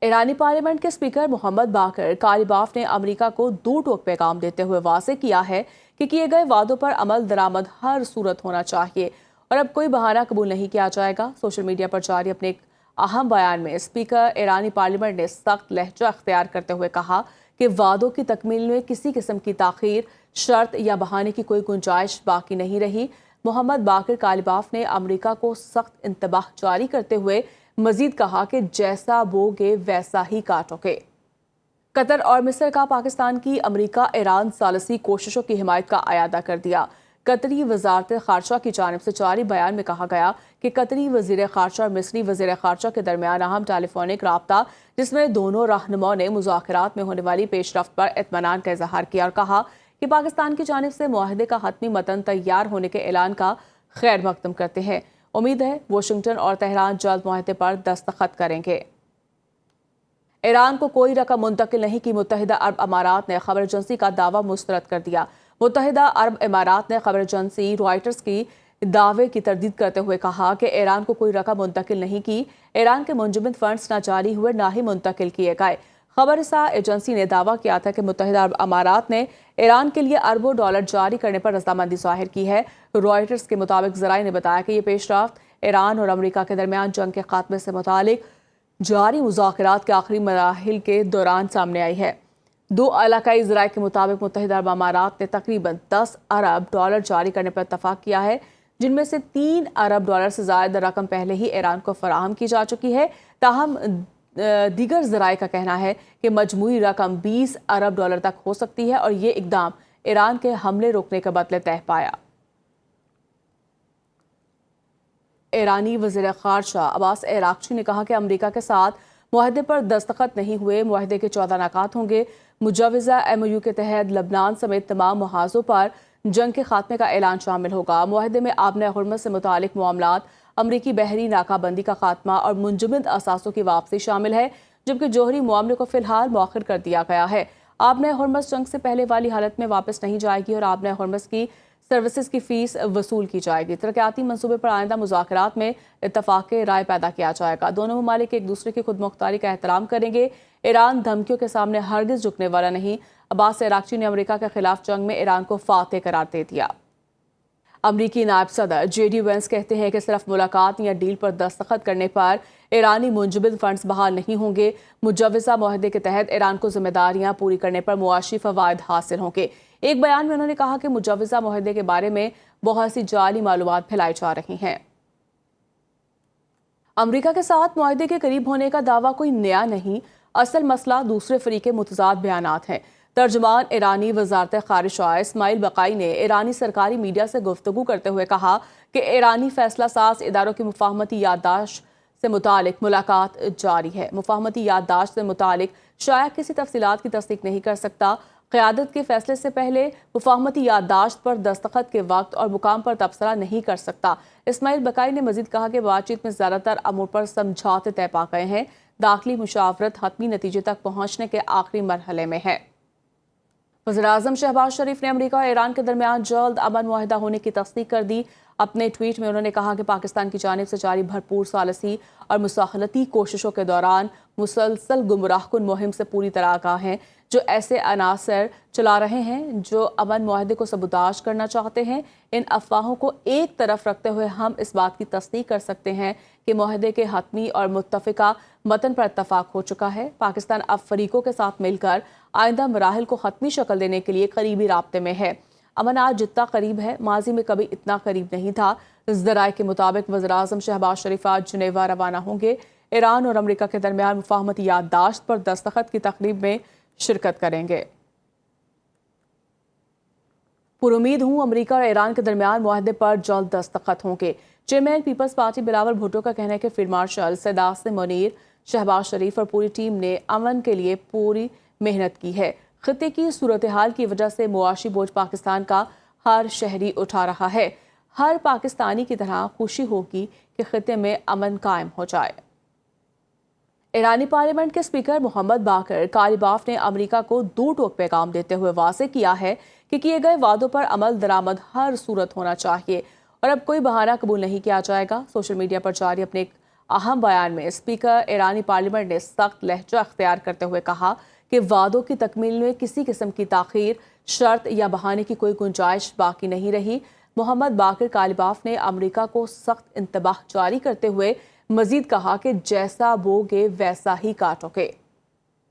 ईरानी parliament के speaker Mohammad बाकर कालिबाफ ने America को दो टोक पैगाम देते हुए वाज़ेह किया है कि किए गए वादों पर अमल दरामद हर सूरत होना चाहिए और अब कोई बहाना कबूल नहीं किया जाएगा। सोशल मीडिया पर जारी अपने एक अहम बयान में स्पीकर ईरानी पार्लियामेंट ने सख्त लहजा अख्तियार करते हुए कहा कि वादों की तकमील में किसी किस्म की ताख़ीर, शर्त या बहाने की कोई गुंजाइश बाकी नहीं रही। मोहम्मद बाकर कालिबाफ ने अमेरिका को सख्त इंतबाह जारी करते हुए मजीद कहा कि जैसा बोगे वैसा ही काटोगे। कतर और मिस्र का पाकिस्तान की अमेरिका ईरान सालसी कोशिशों की हिमायत का अयादा कर दिया। कतरी वजारत खारजा की जानिब से जारी बयान में कहा गया कि कतरी वजीर खारजा और मिस्री वजीर खारजा के दरमियान अहम टेलीफोनिक राब्ता, जिसमें दोनों रहनुमाओं ने मुज़ाकरात में होने वाली पेशरफ्त पर इत्मीनान का इजहार किया और कहा कि पाकिस्तान की जानिब से मुआहदे का हतमी मतन तैयार होने के ऐलान का खैर मकदम करते हैं। उम्मीद है वाशिंगटन और तेहरान जल्द मुआहदे पर दस्तखत करेंगे। ईरान को कोई रकम मुंतकिल नहीं की मुत्तहिदा अरब अमारात ने खबर एजेंसी का दावा मुस्तरद कर दिया। मुत्तहिदा अरब अमारात ने खबर एजेंसी रॉयटर्स की दावे की तरदीद करते हुए कहा कि ईरान को कोई रकम मुंतकिल नहीं की। ईरान के मुंजमद फंड्स न जारी हुए न ही मुंतकिल किए गए। खबरसा एजेंसी ने दावा किया था कि मुत्तहिदा अरब अमारात ने ईरान के लिए अरबों डॉलर जारी करने पर रज़ामंदी ज़ाहिर की है। रॉयटर्स के मुताबिक ज़राए ने बताया कि ये पेशरफ्त ईरान और अमेरिका के दरमियान जंग के खात्मे से मुतालिक जारी मुज़ाकरात के आखिरी मराहिल के दौरान सामने आई है। दो इलाकाई ज़राए के मुताबिक मुत्तहिदा अरब अमारात ने तकरीबन 10 अरब डॉलर जारी करने पर इत्तफाक किया है, जिनमें से 3 अरब डॉलर से ज़्यादा रकम पहले ही ईरान को फराहम की जा चुकी है। ताहम दीगर ज़राए का कहना है कि मजमूई रकम 20 अरब डॉलर तक हो सकती है और ये इकदाम ईरान के हमले रोकने के बदले तय पाया। ईरानी वज़ीर ख़ारजा अब्बास अराग़ची ने कहा कि अमेरिका के साथ मुआहदे पर दस्तखत नहीं हुए। मुआहदे के 14 नकात होंगे। मुजव्वज़ा MOU के तहत लबनान समेत तमाम मुहाज़ों पर जंग के खात्मे का ऐलान शामिल होगा। मुआहदे में आबने हुर्मत से मुतालिक मामलात, अमरीकी बहरी नाकाबंदी का खात्मा और मुंजमद असासों की वापसी शामिल है, जबकि जोहरी मामले को फिलहाल मौखर कर दिया गया है। आबने हुर्मत जंग से पहले वाली हालत में वापस नहीं जाएगी और आबने हुर्मत की सर्विसेज की फीस वसूल की जाएगी। तरक्याती मंसूबे पर आइंदा मुज़ाकरात में इत्तफाक राय पैदा किया जाएगा। दोनों ममालिक एक दूसरे की खुद मुख्तारी का एहतराम करेंगे। ईरान धमकियों के सामने हरगिज़ झुकने वाला नहीं। अब्बास अराग़ची ने अमेरिका के खिलाफ जंग में ईरान को फातेह करार दे दिया। अमरीकी नायब सदर JD वेंस कहते हैं कि सिर्फ मुलाकात या डील पर दस्तखत करने पर ईरानी मुंजमद फंड्स बहाल नहीं होंगे। मुजव्वज़ा मुआहदे के तहत ईरान को जिम्मेदारियां पूरी करने पर मुआशी फ़वाइद हासिल होंगे। एक बयान में उन्होंने कहा कि मुजव्वज़ा मुआहदे के बारे में बहुत सी जाली मालूमात फैलाई जा रही हैं। अमरीका के साथ मुआहदे के करीब होने का दावा कोई नया नहीं, असल मसला दूसरे फरीक के मुतज़ाद बयानात हैं। तर्जुमान ईरानी वजारत ख़ारिजा इस्माइल बकाई ने ईरानी सरकारी मीडिया से गुफ्तगू करते हुए कहा कि ईरानी फैसला साज इदारों की मुफाहमती याददाश्त से मुतालिक मुलाकात जारी है। मुफाहमती याददाश्त से मुतालिक शायद किसी तफसीलात की तस्दीक नहीं कर सकता। क़यादत के फैसले से पहले मुफाहमती याददाश्त पर दस्तखत के वक्त और मुकाम पर तबसरा नहीं कर सकता। इस्माइल बकाई ने मजीद कहा कि बातचीत में ज़्यादातर अमूर पर समझौते तय पा गए हैं। दाखिली मुशावरत हतमी नतीजे तक पहुँचने के आखिरी मरहले में है। वज़ीर-ए-आज़म शहबाज शरीफ ने अमेरिका और ईरान के दरमियान जल्द अमन मुआहदा होने की तस्दीक कर दी। अपने ट्वीट में उन्होंने कहा कि पाकिस्तान की जानिब से जारी भरपूर सालसी और मुसाहलती कोशिशों के दौरान मुसलसल गुमराहकुन मुहिम से पूरी तरह आगाह हैं, जो ऐसे अनासर चला रहे हैं जो अमन मुआहदे को सबूताज करना चाहते हैं। इन अफवाहों को एक तरफ रखते हुए हम इस बात की तस्दीक कर सकते हैं कि मुआहदे के हतमी और मुत्तफ़िका मतन पर इत्तफाक हो चुका है। पाकिस्तान अब फरीकों के साथ मिलकर आइंदा मराहिल को हतमी शक्ल देने के लिए करीबी राब्ते में है। अमन आज जितना करीब है, माजी में कभी इतना करीब नहीं था। ज़राए के मुताबिक वज़ीर-ए-आज़म शहबाज शरीफ आज जिनेवा रवाना होंगे। ईरान और अमेरिका के दरमियान मुफाहमती याददाश्त पर दस्तखत की तकरीब में शिरकत करेंगे। पुरुमीद हूँ अमेरिका और ईरान के दरमियान मुआहदे पर जल्द दस्तखत होंगे। चेयरमैन पीपल्स पार्टी बिलावल भुट्टो का कहना है कि फील्ड मार्शल सैयद आसिम मुनीर, शहबाज शरीफ और पूरी टीम ने अमन के लिए पूरी मेहनत की है। खित्ते की सूरत हाल की वजह से मुआशी बोझ पाकिस्तान का हर शहरी उठा रहा है। हर पाकिस्तानी की तरह खुशी होगी कि खित्ते में अमन कायम हो जाए। ईरानी पार्लियामेंट के स्पीकर मोहम्मद बाकर कालिबाफ ने अमेरिका को दो टोक पैगाम देते हुए वाज़ेह किया है कि किए गए वादों पर अमल दरामद हर सूरत होना चाहिए और अब कोई बहाना कबूल नहीं किया जाएगा। सोशल मीडिया पर जारी अपने एक اہم بیان میں اسپیکر ایرانی پارلیمنٹ نے سخت لہجہ اختیار کرتے ہوئے کہا کہ وعدوں کی تکمیل میں کسی قسم کی تاخیر، شرط یا بہانے کی کوئی گنجائش باقی نہیں رہی۔ محمد باقر کالباف نے امریکہ کو سخت انتباہ جاری کرتے ہوئے مزید کہا کہ جیسا بوگے ویسا ہی کاٹو گے۔